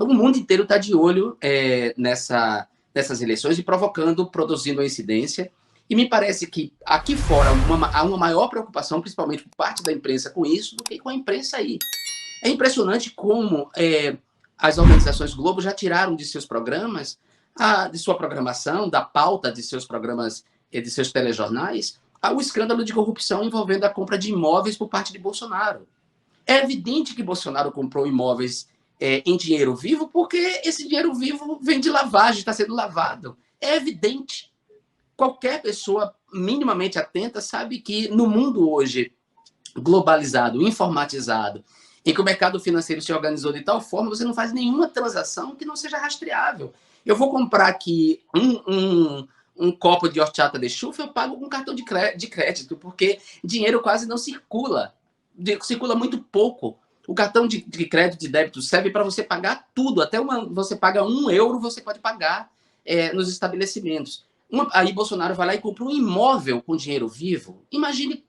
Então, o mundo inteiro está de olho nessas eleições e produzindo a incidência. E me parece que aqui fora há uma maior preocupação, principalmente por parte da imprensa com isso, do que com a imprensa aí. É impressionante como as organizações Globo já tiraram de seus programas, de sua programação, da pauta de seus programas, de seus telejornais, o escândalo de corrupção envolvendo a compra de imóveis por parte de Bolsonaro. É evidente que Bolsonaro comprou imóveis em dinheiro vivo, porque esse dinheiro vivo vem de lavagem, está sendo lavado. É evidente. Qualquer pessoa minimamente atenta sabe que no mundo hoje globalizado, informatizado, em que o mercado financeiro se organizou de tal forma, você não faz nenhuma transação que não seja rastreável. Eu vou comprar aqui um copo de horchata de chufa, eu pago com cartão de crédito, porque dinheiro quase não circula. Circula muito pouco. O cartão de crédito, de débito, serve para você pagar tudo. Até você paga €1, você pode pagar nos estabelecimentos. Aí Bolsonaro vai lá e compra um imóvel com dinheiro vivo. Imagine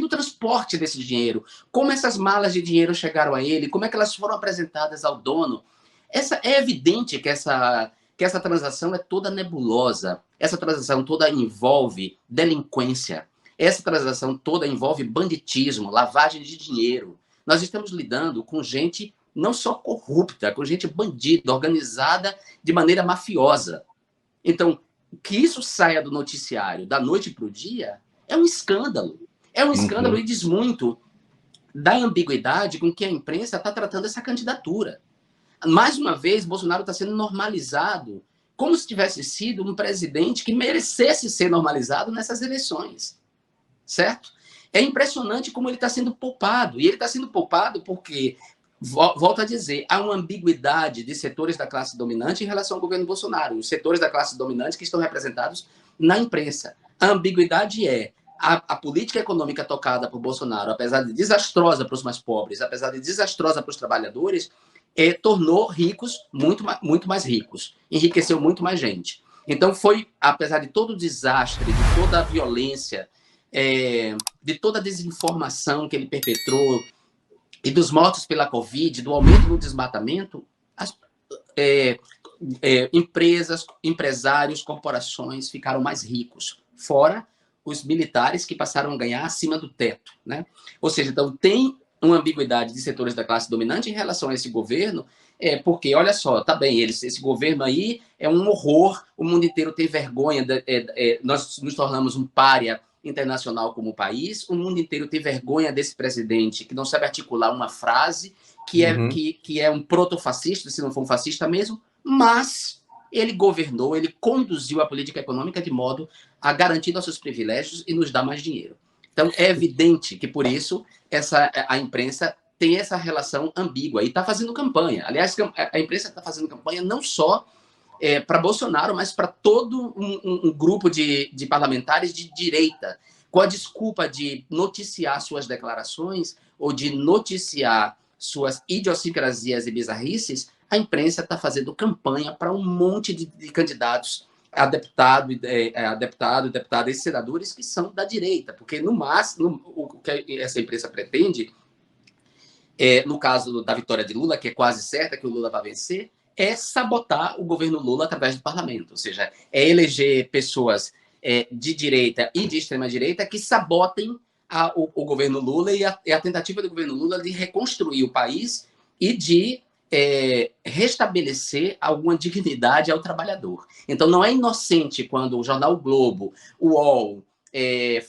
o transporte desse dinheiro, como essas malas de dinheiro chegaram a ele, como é que elas foram apresentadas ao dono. É evidente que essa transação é toda nebulosa, essa transação toda envolve delinquência, essa transação toda envolve banditismo, lavagem de dinheiro. Nós estamos lidando com gente não só corrupta, com gente bandida, organizada de maneira mafiosa. Então, que isso saia do noticiário da noite para o dia é um escândalo. É um escândalo e diz muito da ambiguidade com que a imprensa está tratando essa candidatura. Mais uma vez, Bolsonaro está sendo normalizado como se tivesse sido um presidente que merecesse ser normalizado nessas eleições. Certo? É impressionante como ele está sendo poupado. E ele está sendo poupado porque, volto a dizer, há uma ambiguidade de setores da classe dominante em relação ao governo Bolsonaro. Os setores da classe dominante que estão representados na imprensa. A ambiguidade é a política econômica tocada por Bolsonaro, apesar de desastrosa para os mais pobres, apesar de desastrosa para os trabalhadores, tornou ricos muito mais ricos. Enriqueceu muito mais gente. Então foi, apesar de todo o desastre, de toda a violência, de toda a desinformação que ele perpetrou e dos mortos pela Covid, do aumento do desmatamento, empresas, empresários, corporações ficaram mais ricos, fora os militares que passaram a ganhar acima do teto. Né? Ou seja, então tem uma ambiguidade de setores da classe dominante em relação a esse governo, porque, olha só, tá bem, esse governo aí é um horror, o mundo inteiro tem vergonha, nós nos tornamos um pária internacional como país, o mundo inteiro tem vergonha desse presidente que não sabe articular uma frase, que é um protofascista, se não for um fascista mesmo, mas ele governou, ele conduziu a política econômica de modo a garantir nossos privilégios e nos dar mais dinheiro. Então, é evidente que, por isso, a imprensa tem essa relação ambígua e está fazendo campanha. Aliás, a imprensa está fazendo campanha não só para Bolsonaro, mas para todo um grupo de parlamentares de direita, com a desculpa de noticiar suas declarações ou de noticiar suas idiosincrasias e bizarrices. A imprensa está fazendo campanha para um monte de candidatos a deputado, deputada e senadores que são da direita, porque no máximo o que essa imprensa pretende, no caso da vitória de Lula, que é quase certa que o Lula vai vencer, é sabotar o governo Lula através do parlamento, ou seja, é eleger pessoas de direita e de extrema-direita que sabotem o governo Lula e a tentativa do governo Lula de reconstruir o país e de restabelecer alguma dignidade ao trabalhador. Então, não é inocente quando o jornal o Globo, o UOL,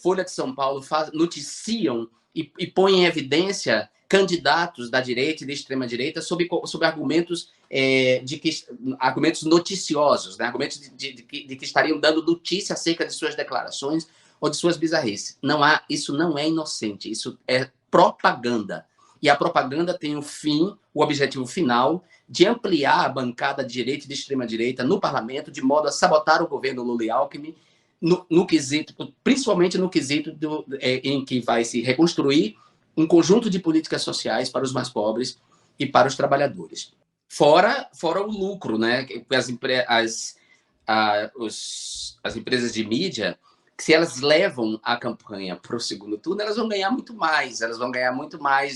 Folha de São Paulo noticiam e põem em evidência candidatos da direita e da extrema-direita sob argumentos, argumentos noticiosos, né? Argumentos de que estariam dando notícia acerca de suas declarações ou de suas bizarrices. Isso não é inocente, isso é propaganda. E a propaganda tem o objetivo final de ampliar a bancada de direita e de extrema-direita no parlamento, de modo a sabotar o governo Lula e Alckmin, no quesito, principalmente no quesito em que vai se reconstruir um conjunto de políticas sociais para os mais pobres e para os trabalhadores. Fora o lucro, né? As empresas de mídia, que se elas levam a campanha para o segundo turno, elas vão ganhar muito mais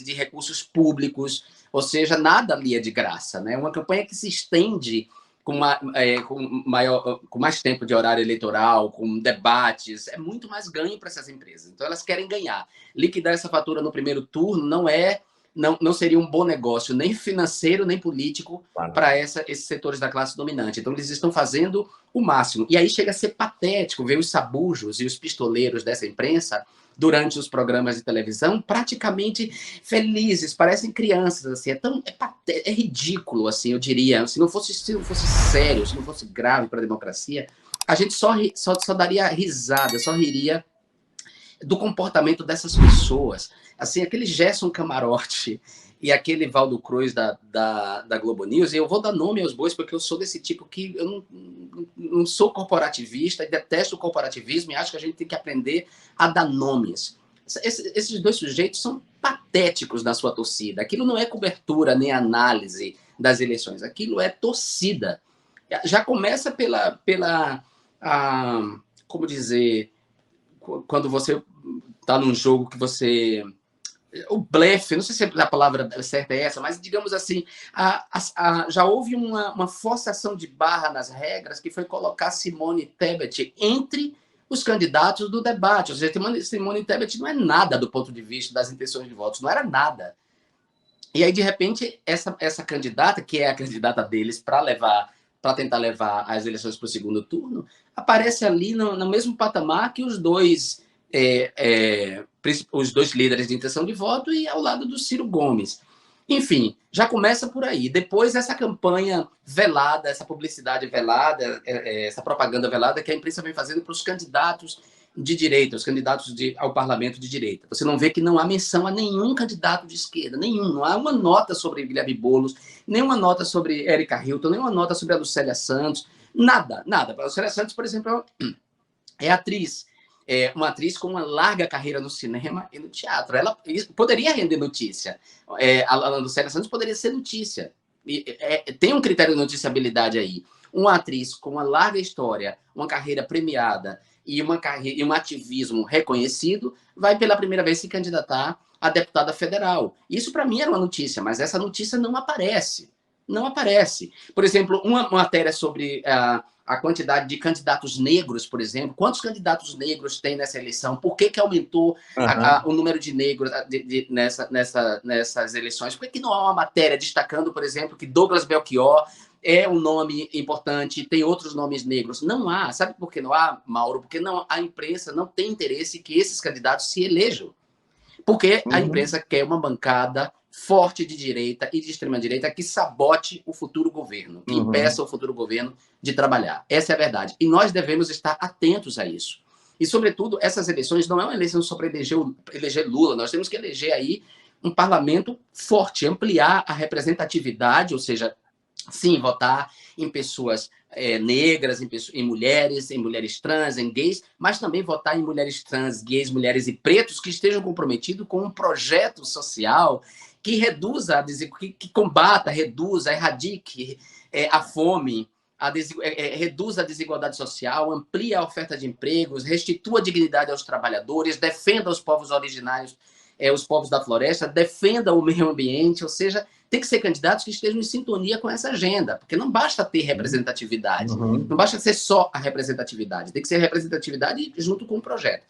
de recursos públicos, Ou seja, nada ali é de graça, né? Uma campanha que se estende com mais tempo de horário eleitoral, com debates, é muito mais ganho para essas empresas. Então, elas querem ganhar. Liquidar essa fatura no primeiro turno não seria um bom negócio, nem financeiro, nem político, Claro. para esses setores da classe dominante. Então, eles estão fazendo o máximo. E aí chega a ser patético ver os sabujos e os pistoleiros dessa imprensa durante os programas de televisão, praticamente felizes, parecem crianças, assim, é ridículo, assim, eu diria, se não fosse sério, se não fosse grave para a democracia, a gente só daria risada, só riria do comportamento dessas pessoas. Assim, aquele Gerson Camarote e aquele Valdo Cruz da Globo News, e eu vou dar nome aos bois porque eu sou desse tipo que eu não sou corporativista, e detesto o corporativismo e acho que a gente tem que aprender a dar nomes. Esses dois sujeitos são patéticos na sua torcida. Aquilo não é cobertura nem análise das eleições, aquilo é torcida. Já começa como dizer, quando você está num jogo que você... O blefe, não sei se a palavra certa é essa, mas digamos assim, já houve uma forçação de barra nas regras que foi colocar Simone Tebet entre os candidatos do debate. Ou seja, Simone Tebet não é nada do ponto de vista das intenções de votos, não era nada. E aí, de repente, essa candidata, que é a candidata deles para tentar levar as eleições para o segundo turno, aparece ali no mesmo patamar que os dois líderes de intenção de voto e ao lado do Ciro Gomes. Enfim, já começa por aí. Depois, essa campanha velada, essa publicidade velada, essa propaganda velada que a imprensa vem fazendo para os candidatos de direita, os candidatos ao parlamento de direita. Você não vê que não há menção a nenhum candidato de esquerda, nenhum. Não há uma nota sobre Guilherme Boulos, nenhuma nota sobre Érica Hilton, nenhuma nota sobre a Lucélia Santos, nada, nada. A Lucélia Santos, por exemplo, é atriz. Uma atriz com uma larga carreira no cinema e no teatro. Ela poderia render notícia. A Lucélia Santos poderia ser notícia. Tem um critério de noticiabilidade aí. Uma atriz com uma larga história, uma carreira premiada e um ativismo reconhecido vai pela primeira vez se candidatar a deputada federal. Isso, para mim, era uma notícia, mas essa notícia não aparece. Não aparece. Por exemplo, uma matéria sobre a quantidade de candidatos negros, por exemplo. Quantos candidatos negros tem nessa eleição? Por que aumentou o número de negros nessas eleições? Por que não há uma matéria destacando, por exemplo, que Douglas Belchior é um nome importante, tem outros nomes negros? Não há. Sabe por que não há, Mauro? Porque a imprensa não tem interesse que esses candidatos se elejam. Porque a imprensa quer uma bancada forte de direita e de extrema-direita que sabote o futuro governo, que impeça o futuro governo de trabalhar. Essa é a verdade. E nós devemos estar atentos a isso. E, sobretudo, essas eleições não é uma eleição só para eleger Lula. Nós temos que eleger aí um parlamento forte, ampliar a representatividade, ou seja, sim, votar em pessoas negras, em mulheres trans, em gays, mas também votar em mulheres trans, gays, mulheres e pretos que estejam comprometidos com um projeto social que reduza, que combata, reduza, erradique a fome, reduza a desigualdade social, amplie a oferta de empregos, restitua a dignidade aos trabalhadores, defenda os povos originários, os povos da floresta, defenda o meio ambiente, ou seja, tem que ser candidatos que estejam em sintonia com essa agenda, porque não basta ter representatividade, não basta ser só a representatividade, tem que ser representatividade junto com o projeto.